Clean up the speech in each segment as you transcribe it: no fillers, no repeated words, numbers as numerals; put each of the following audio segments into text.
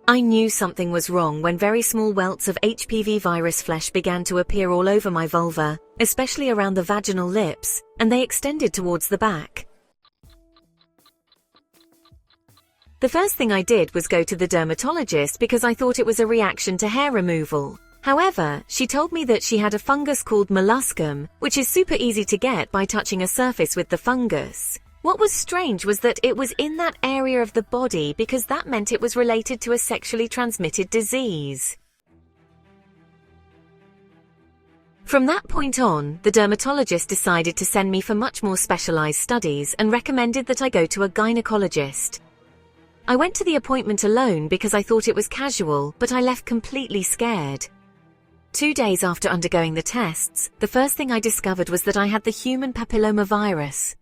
I knew something was wrong when very small welts of HPV virus flesh began to appear all over my vulva, especially around the vaginal lips, and they extended towards the back. The first thing I did was go to the dermatologist because I thought it was a reaction to hair removal. However, she told me that she had a fungus called molluscum, which is super easy to get by touching a surface with the fungus. What was strange was that it was in that area of the body because that meant it was related to a sexually transmitted disease. From that point on, the dermatologist decided to send me for much more specialized studies and recommended that I go to a gynecologist. I went to the appointment alone because I thought it was casual, but I left completely scared. 2 days after undergoing the tests, the first thing I discovered was that I had the human papillomavirus.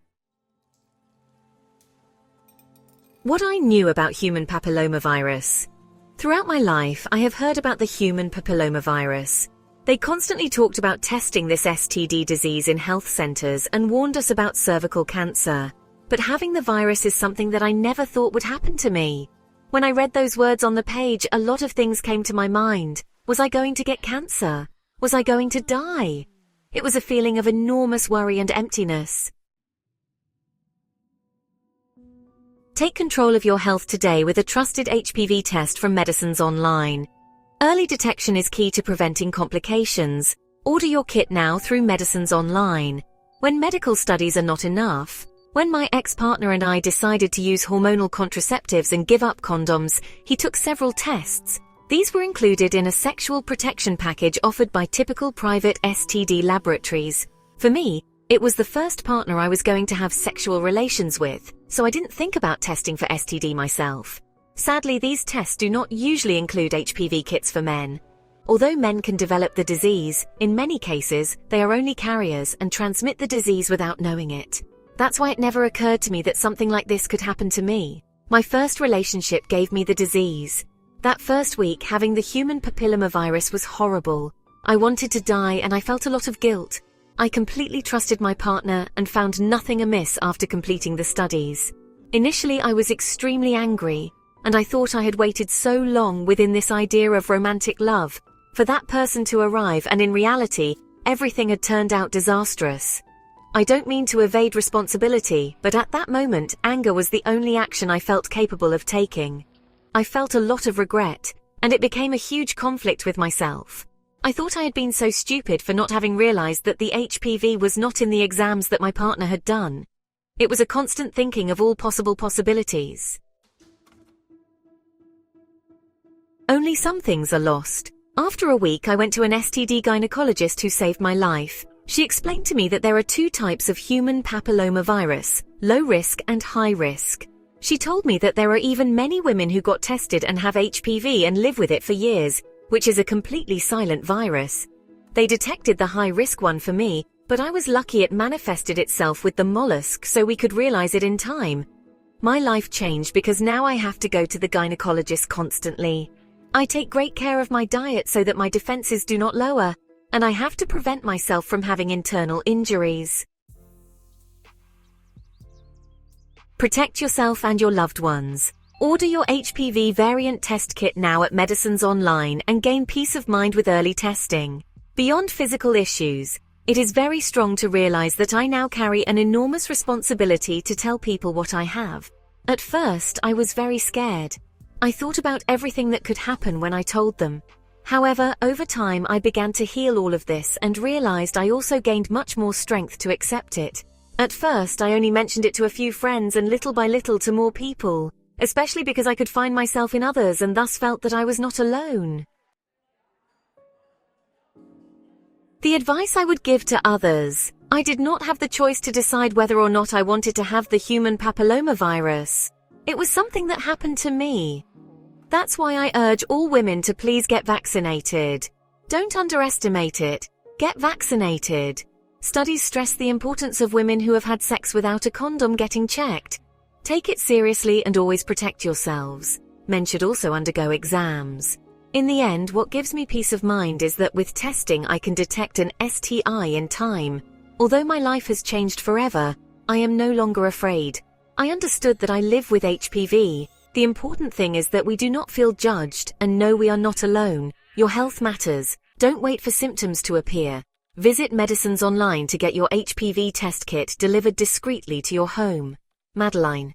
What I knew about human papillomavirus. Throughout my life, I have heard about the human papillomavirus. They constantly talked about testing this STD disease in health centers and warned us about cervical cancer. But having the virus is something that I never thought would happen to me. When I read those words on the page, a lot of things came to my mind. Was I going to get cancer? Was I going to die? It was a feeling of enormous worry and emptiness. Take control of your health today with a trusted HPV test from Medicines Online. Early detection is key to preventing complications. Order your kit now through Medicines Online. When medical studies are not enough, when my ex-partner and I decided to use hormonal contraceptives and give up condoms, he took several tests. These were included in a sexual protection package offered by typical private STD laboratories. For me, it was the first partner I was going to have sexual relations with, so I didn't think about testing for STD myself. Sadly, these tests do not usually include HPV kits for men. Although men can develop the disease, in many cases, they are only carriers and transmit the disease without knowing it. That's why it never occurred to me that something like this could happen to me. My first relationship gave me the disease. That first week, having the human papillomavirus was horrible. I wanted to die and I felt a lot of guilt. I completely trusted my partner and found nothing amiss after completing the studies. Initially, I was extremely angry, and I thought I had waited so long within this idea of romantic love for that person to arrive, and in reality, everything had turned out disastrous. I don't mean to evade responsibility, but at that moment, anger was the only action I felt capable of taking. I felt a lot of regret, and it became a huge conflict with myself. I thought I had been so stupid for not having realized that the HPV was not in the exams that my partner had done. It was a constant thinking of all possible possibilities. Only some things are lost. After a week, I went to an STD gynecologist who saved my life. She explained to me that there are 2 types of human papillomavirus, low risk and high risk. She told me that there are even many women who got tested and have HPV and live with it for years, which is a completely silent virus. They detected the high-risk one for me, but I was lucky it manifested itself with the mollusk so we could realize it in time. My life changed because now I have to go to the gynecologist constantly. I take great care of my diet so that my defenses do not lower, and I have to prevent myself from having internal injuries. Protect yourself and your loved ones. Order your HPV variant test kit now at Medicines Online and gain peace of mind with early testing. Beyond physical issues, it is very strong to realize that I now carry an enormous responsibility to tell people what I have. At first, I was very scared. I thought about everything that could happen when I told them. However, over time I began to heal all of this and realized I also gained much more strength to accept it. At first, I only mentioned it to a few friends and little by little to more people, especially because I could find myself in others and thus felt that I was not alone. The advice I would give to others: I did not have the choice to decide whether or not I wanted to have the human papillomavirus. It was something that happened to me. That's why I urge all women to please get vaccinated. Don't underestimate it. Get vaccinated. Studies stress the importance of women who have had sex without a condom getting checked. Take it seriously and always protect yourselves. Men should also undergo exams. In the end, what gives me peace of mind is that with testing I can detect an STI in time. Although my life has changed forever, I am no longer afraid. I understood that I live with HPV, The important thing is that we do not feel judged and know we are not alone. Your health matters. Don't wait for symptoms to appear. Visit Medicines Online to get your HPV test kit delivered discreetly to your home. Madeline.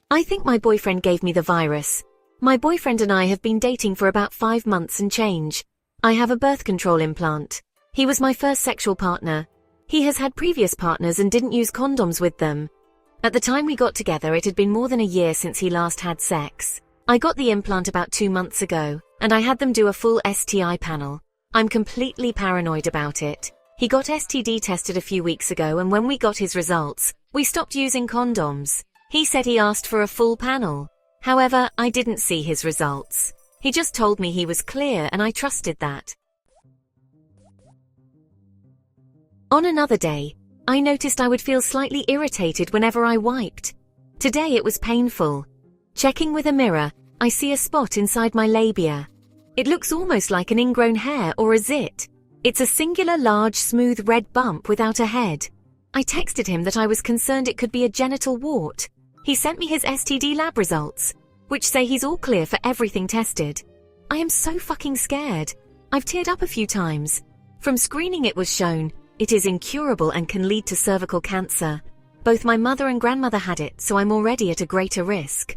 I think my boyfriend gave me the virus. My boyfriend and I have been dating for about 5 months and change. I have a birth control implant. He was my first sexual partner. He has had previous partners and didn't use condoms with them. At the time we got together, it had been more than a year since he last had sex. I got the implant about 2 months ago, and I had them do a full STI panel. I'm completely paranoid about it. He got STD tested a few weeks ago, and when we got his results, we stopped using condoms. He said he asked for a full panel. However, I didn't see his results. He just told me he was clear, and I trusted that. On another day, I noticed I would feel slightly irritated whenever I wiped. Today it was painful. Checking with a mirror, I see a spot inside my labia. It looks almost like an ingrown hair or a zit. It's a singular large smooth red bump without a head. I texted him that I was concerned it could be a genital wart. He sent me his STD lab results, which say he's all clear for everything tested. I am so fucking scared. I've teared up a few times. From screening it was shown, it is incurable and can lead to cervical cancer. Both my mother and grandmother had it, so I'm already at a greater risk.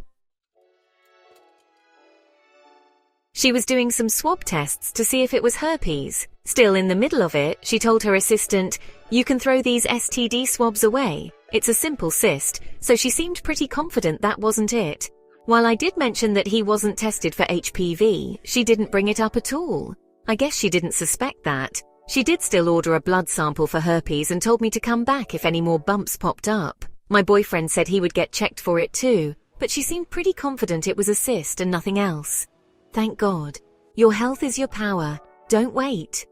She was doing some swab tests to see if it was herpes. Still in the middle of it, she told her assistant, "You can throw these STD swabs away. It's a simple cyst," so she seemed pretty confident that wasn't it. While I did mention that he wasn't tested for HPV, she didn't bring it up at all. I guess she didn't suspect that. She did still order a blood sample for herpes and told me to come back if any more bumps popped up. My boyfriend said he would get checked for it too, but she seemed pretty confident it was a cyst and nothing else. Thank God. Your health is your power. Don't wait.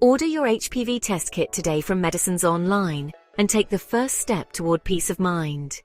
Order your HPV test kit today from Medicines Online and take the first step toward peace of mind.